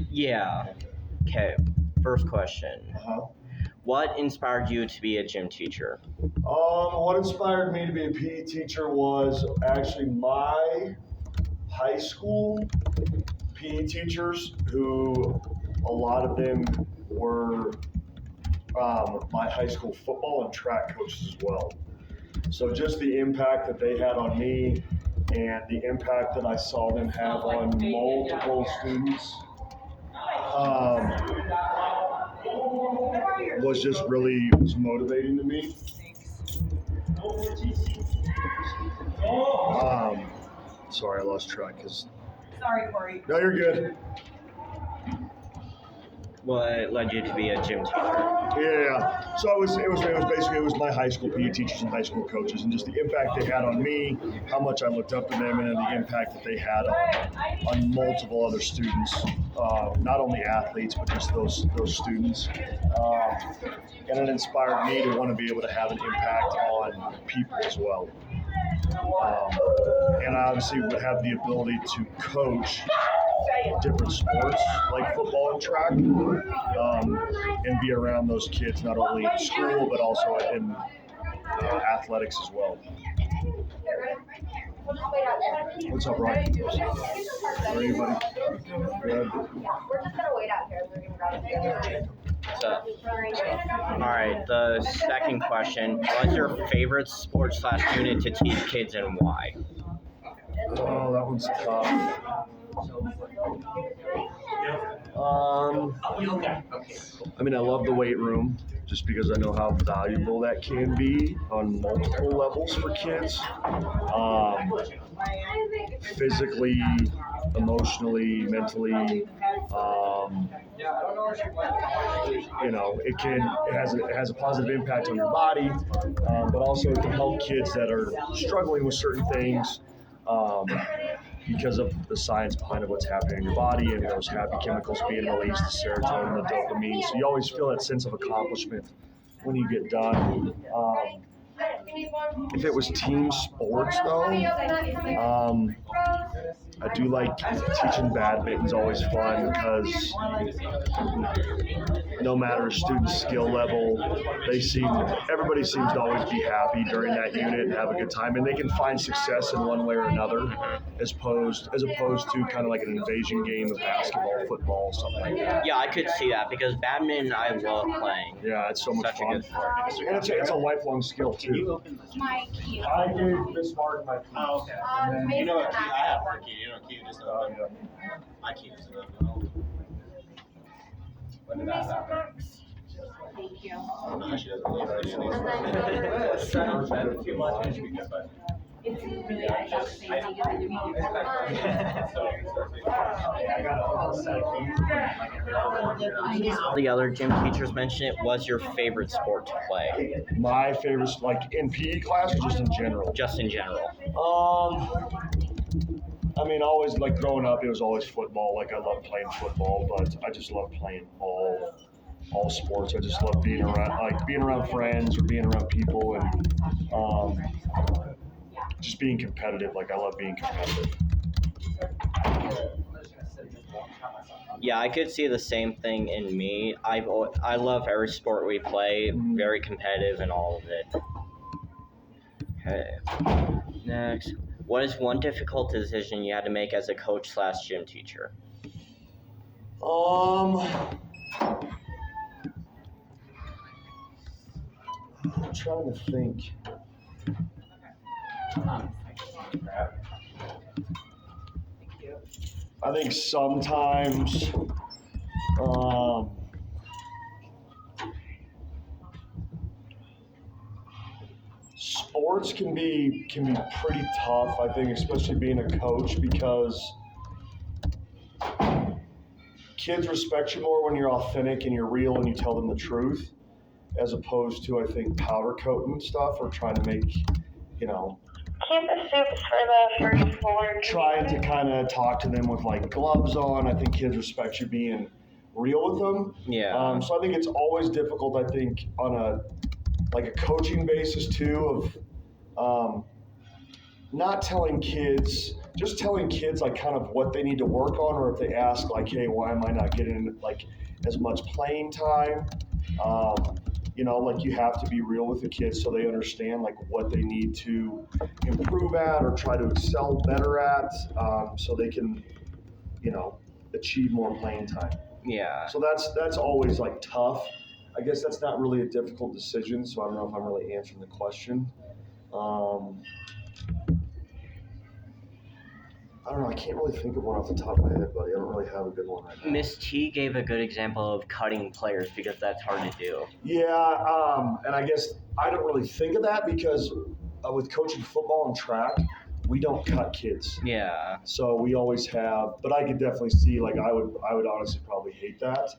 Yeah. Okay. First question. Uh-huh. What inspired you to be a gym teacher? What inspired me to be a PE teacher was actually my high school PE teachers, who a lot of them were my high school football and track coaches as well. So just the impact that they had on me and the impact that I saw them have on multiple students um, was motivating to me. Um, Sorry, I lost track. Sorry, Corey. No, you're good. What led you to be a gym teacher? Yeah. So it was my high school PE teachers and high school coaches, and just the impact they had on me, how much I looked up to them, and then the impact that they had on multiple other students, not only athletes but just those students. And it inspired me to want to be able to have an impact on people as well. And I obviously would have the ability to coach different sports like football and track, and be around those kids not only in school but also in athletics as well. What's up, Ryan? How are you, buddy? Good. We're just gonna wait out here. We're gonna grab it. So, all right. The second question: what's your favorite sports/unit to teach kids and why? Oh, that one's tough. I mean, I love the weight room just because I know how valuable that can be on multiple levels for kids. Physically, emotionally, mentally. It has a positive impact on your body, but also it can help kids that are struggling with certain things. Because of the science behind what's happening in your body and those happy chemicals being released, the serotonin, the dopamine. So you always feel that sense of accomplishment when you get done. If it was team sports, though, I do like teaching badminton's always fun because no matter student's skill level, everybody seems to always be happy during that unit and have a good time, and they can find success in one way or another, as opposed to kind of like an invasion game of basketball, football, something like that. Yeah, I could see that because badminton I love playing. Yeah, it's so much Such a fun. good sport. And it's a lifelong skill too. My key. I gave Miss Martin my keys. Oh, okay. And then, You know what key? I have her key. You know key just yeah. my key is when did that happen? Thank you. No, she doesn't leave her too much. It's really nice to see you. The other gym teachers mentioned it. What's your favorite sport to play? My favorite, like in PE class or just in general? Just in general. I mean, always like growing up, it was always football. Like I love playing football, but I just love playing all sports. I just love being around friends or being around people and just being competitive. Like I love being competitive. Yeah, I could see the same thing in me. I love every sport we play. Very competitive in all of it. Okay. Next. What is one difficult decision you had to make as a coach/gym teacher? I'm trying to think. I think sometimes sports can be pretty tough, I think, especially being a coach, because kids respect you more when you're authentic and you're real and you tell them the truth, as opposed to, I think, powder coating stuff or trying to make, Keep the soups for the first floor. trying to kind of talk to them with like gloves on. I think kids respect you being real with them. Yeah. So I think it's always difficult, I think, on a coaching basis too, of not telling kids just telling kids like kind of what they need to work on, or if they ask like, hey, why am I not getting like as much playing time? Like you have to be real with the kids so they understand like what they need to improve at or try to excel better at, so they can, achieve more playing time. Yeah. So that's always like tough. I guess that's not really a difficult decision, so I don't know if I'm really answering the question. I don't know. I can't really think of one off the top of my head, buddy. I don't really have a good one right now. Miss T gave a good example of cutting players because that's hard to do. Yeah, and I guess I don't really think of that because with coaching football and track, we don't cut kids. Yeah. So we always have, but I could definitely see like I would honestly probably hate that.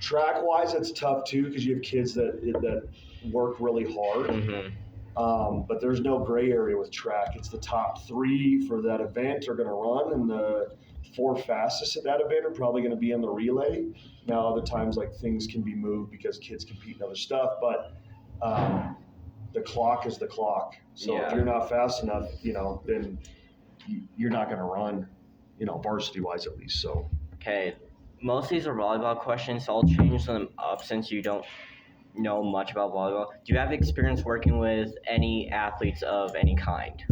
Track wise, it's tough too because you have kids that work really hard. Mm-hmm. But there's no gray area with track. It's the top 3 for that event are going to run, and the 4 fastest at that event are probably going to be in the relay. Now, other times, like things can be moved because kids compete in other stuff, but the clock is the clock. So if you're not fast enough, then you're not going to run, varsity wise at least. So. Okay. Most of these are volleyball questions, so I'll change them up since you don't know much about volleyball. Do you have experience working with any athletes of any kind?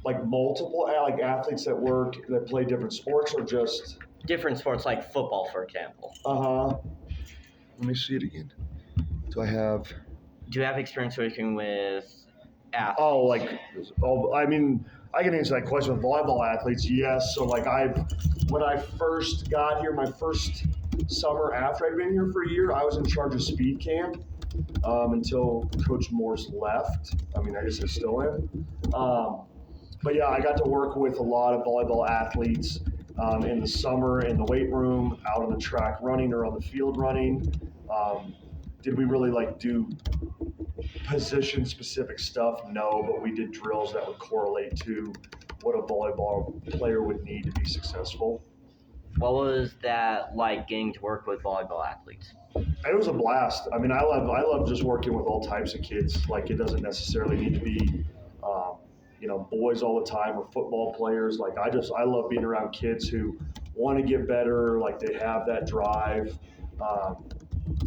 Like multiple like athletes that play different sports, or just different sports like football, for example? Let me see it again. Do you have experience working with athletes? I mean, I can answer that question with volleyball athletes. Yes. So like when I first got here, my first summer after I'd been here for a year, I was in charge of speed camp until Coach Morse left. I mean, I guess I still am. But yeah, I got to work with a lot of volleyball athletes in the summer in the weight room, out on the track running or on the field running. Did we really do position specific stuff? No, but we did drills that would correlate to what a volleyball player would need to be successful. What was that like, getting to work with volleyball athletes? It was a blast. I mean, I love just working with all types of kids. Like, it doesn't necessarily need to be, boys all the time or football players. Like, I love being around kids who want to get better. Like, they have that drive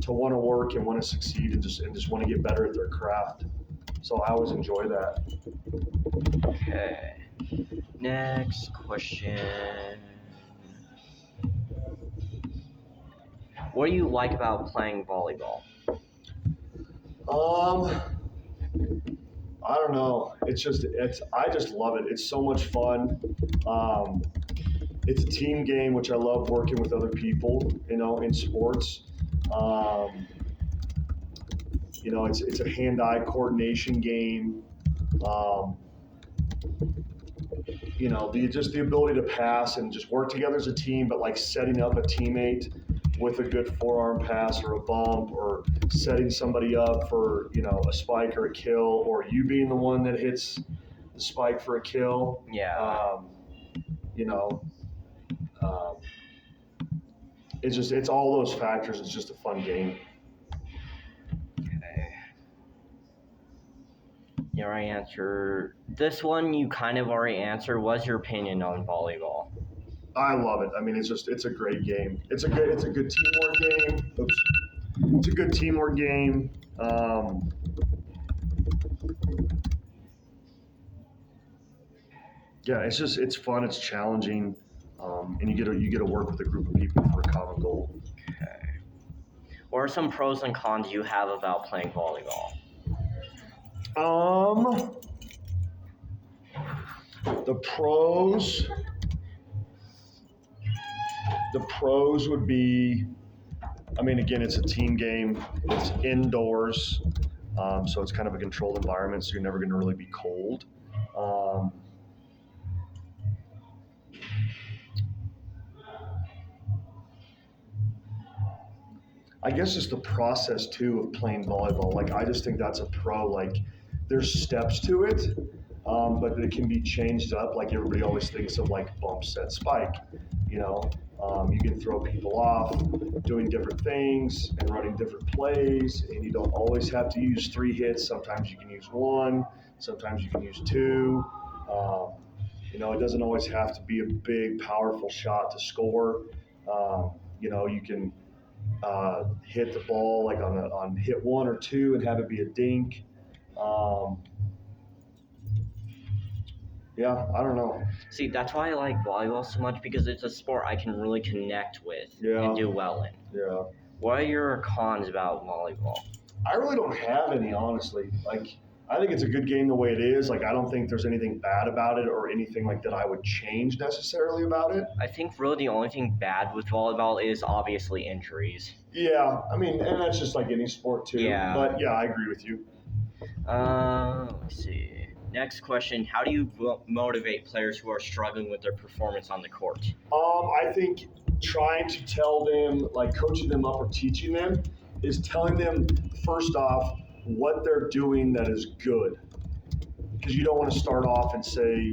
to want to work and want to succeed and just want to get better at their craft. So I always enjoy that. Okay. Next question. What do you like about playing volleyball? I don't know. I just love it. It's so much fun. It's a team game, which I love working with other people, in sports. It's a hand-eye coordination game. The ability to pass and just work together as a team, but setting up a teammate with a good forearm pass or a bump, or setting somebody up for, a spike or a kill, or you being the one that hits the spike for a kill. Yeah. It's all those factors. It's just a fun game. Okay. You already answered this one. You kind of already answered. What's your opinion on volleyball? I love it. I mean, it's a great game. It's a good teamwork game. Oops. It's a good teamwork game. Yeah, it's fun. It's challenging, and you get to work with a group of people for a common goal. Okay. What are some pros and cons you have about playing volleyball? The pros would be, I mean, again, it's a team game. It's indoors, so it's kind of a controlled environment, so you're never going to really be cold. I guess just the process too of playing volleyball. I just think that's a pro. There's steps to it, but it can be changed up. Everybody always thinks of bump, set, spike. You can throw people off doing different things and running different plays, and you don't always have to use 3 hits. Sometimes you can use 1. Sometimes you can use 2. It doesn't always have to be a big, powerful shot to score. You can hit the ball like on hit 1 or 2 and have it be a dink. Yeah, I don't know. See, that's why I like volleyball so much, because it's a sport I can really connect with Yeah. and do well in. Yeah. What are your cons about volleyball? I really don't have any, honestly. Like, I think it's a good game the way it is. Like, I don't think there's anything bad about it or anything like that I would change necessarily about it. I think really the only thing bad with volleyball is obviously injuries. Yeah, I mean, and that's just like any sport too. Yeah. But yeah, I agree with you. Let's see. Next question: how do you motivate players who are struggling with their performance on the court? I think trying to tell them, like coaching them up or teaching them, is telling them first off what they're doing that is good. Because you don't want to start off and say,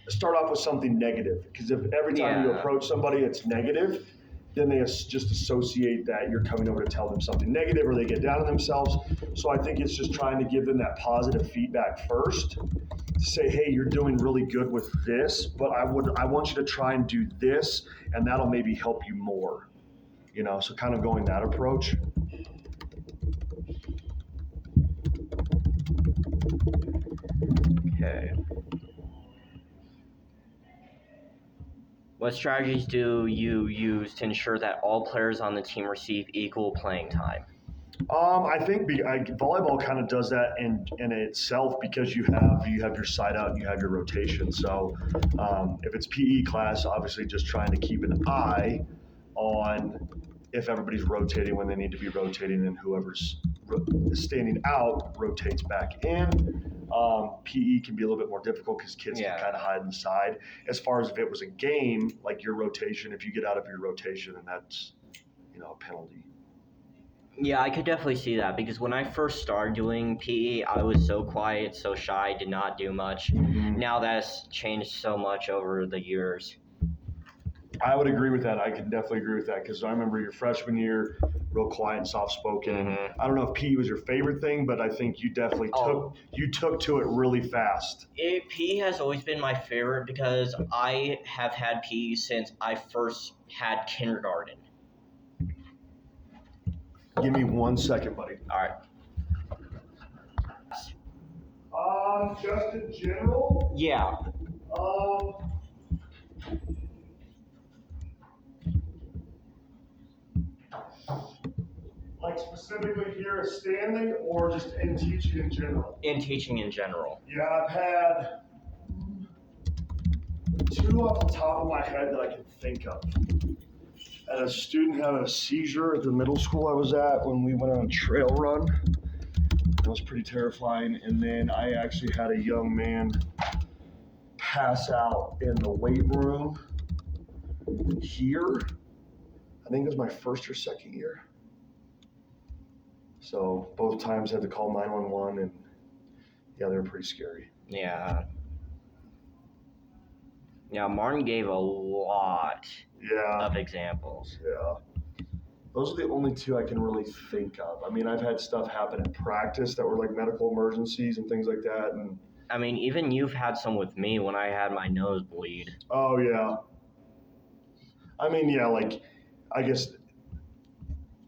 start off with something negative. Because if every time you approach somebody it's negative, then they just associate that you're coming over to tell them something negative, or they get down on themselves. So I think it's just trying to give them that positive feedback first, to say, hey, you're doing really good with this, but I want you to try and do this, and that'll maybe help you more. So kind of going that approach. Okay. What strategies do you use to ensure that all players on the team receive equal playing time? I think volleyball kind of does that in itself, because you have your side out and you have your rotation. So if it's PE class, obviously just trying to keep an eye on if everybody's rotating when they need to be rotating, and whoever's standing out rotates back in. PE can be a little bit more difficult because kids can kind of hide in the side. As far as if it was a game, like your rotation, if you get out of your rotation, then that's a penalty. Yeah, I could definitely see that, because when I first started doing PE, I was so quiet, so shy, did not do much. Mm-hmm. Now that's changed so much over the years. I would agree with that. I can definitely agree with that, because I remember your freshman year, real quiet and soft-spoken. Mm-hmm. I don't know if PE was your favorite thing, but I think you definitely took to it really fast. PE has always been my favorite, because I have had PE since I first had kindergarten. Give me 1 second, buddy. All right. Just in general? Yeah. Like specifically here at Stanley, or just in teaching in general? In teaching in general. Yeah, I've had 2 off the top of my head that I can think of. And a student had a seizure at the middle school I was at when we went on a trail run. That was pretty terrifying. And then I actually had a young man pass out in the weight room here. I think it was my first or second year. So both times had to call 911, and yeah, they were pretty scary. Yeah. Yeah, Martin gave a lot of examples. Yeah. Those are the only 2 I can really think of. I mean, I've had stuff happen in practice that were like medical emergencies and things like that. And I mean, even you've had some with me when I had my nose bleed. Oh, yeah. I mean, yeah, like, I guess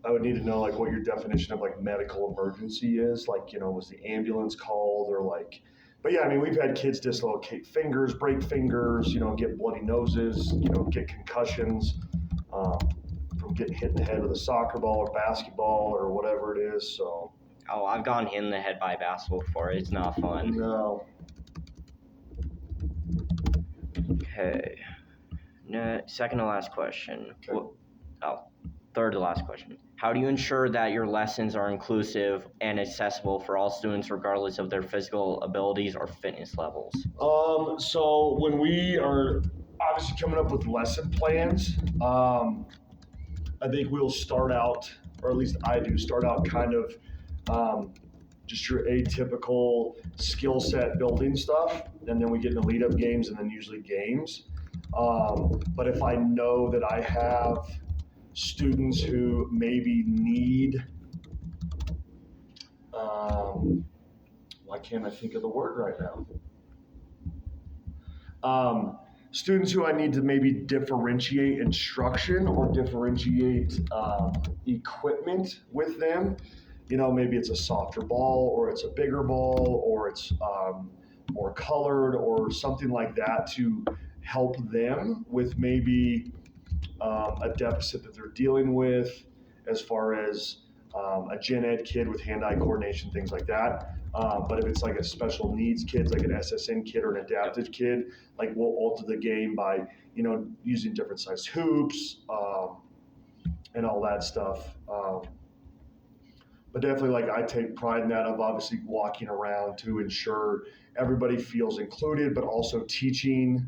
I would need to know, like, what your definition of, like, medical emergency is. Like, was the ambulance called, or like, but yeah, I mean, we've had kids dislocate fingers, break fingers, get bloody noses, get concussions from getting hit in the head with a soccer ball or basketball or whatever it is. So. Oh, I've gotten hit in the head by a basketball before. It's not fun. No. Okay. Second to last question. Okay. Third to last question. How do you ensure that your lessons are inclusive and accessible for all students, regardless of their physical abilities or fitness levels? So when we are obviously coming up with lesson plans, I think we'll start out, or at least I do, start out kind of just your atypical skill set building stuff, and then we get into lead up games and then usually games. But if I know that I have students who maybe need why can't I think of the word right now? Students who I need to maybe differentiate instruction or differentiate equipment with them. Maybe it's a softer ball or it's a bigger ball or it's more colored or something like that to help them with maybe a deficit that they're dealing with as far as a gen ed kid with hand-eye coordination, things like that. But if it's like a special needs kid, like an SSN kid or an adaptive kid, like we'll alter the game by, using different size hoops and all that stuff. But definitely, like, I take pride in that of obviously walking around to ensure everybody feels included, but also teaching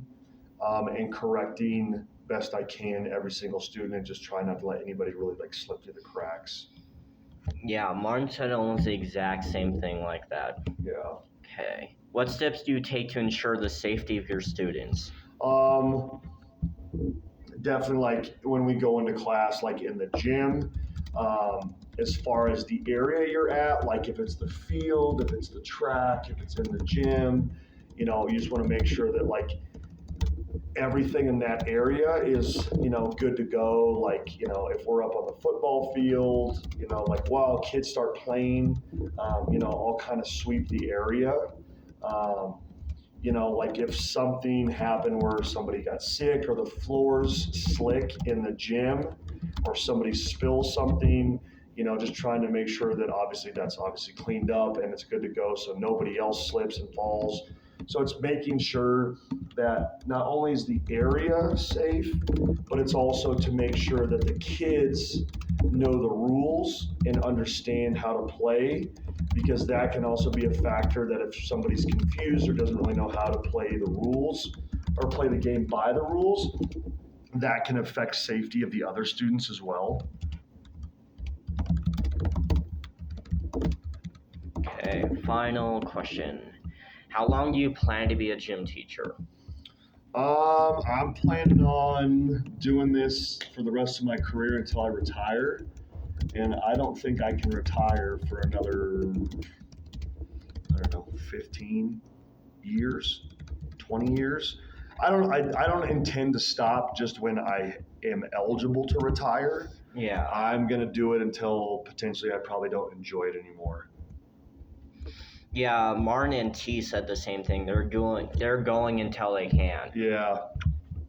and correcting best I can every single student and just try not to let anybody really like slip through the cracks. Yeah, Martin said almost the exact same thing like that. Yeah. Okay. What steps do you take to ensure the safety of your students? Definitely, like when we go into class, like in the gym, as far as the area you're at, like if it's the field, if it's the track, if it's in the gym, you just want to make sure that like everything in that area is, good to go. Like, if we're up on the football field, like while kids start playing, I'll kind of sweep the area. Like if something happened where somebody got sick or the floor's slick in the gym or somebody spills something, just trying to make sure that that's obviously cleaned up and it's good to go so nobody else slips and falls. So it's making sure that not only is the area safe, but it's also to make sure that the kids know the rules and understand how to play, because that can also be a factor that if somebody's confused or doesn't really know how to play the rules or play the game by the rules, that can affect safety of the other students as well. Okay, final question. How long do you plan to be a gym teacher? I'm planning on doing this for the rest of my career until I retire. And I don't think I can retire for another, 15 years, 20 years. I don't intend to stop just when I am eligible to retire. Yeah. I'm going to do it until potentially I probably don't enjoy it anymore. Yeah, Martin and T said the same thing. They're going until they can. Yeah.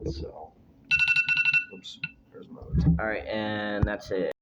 So, oops, there's another. All right, and that's it.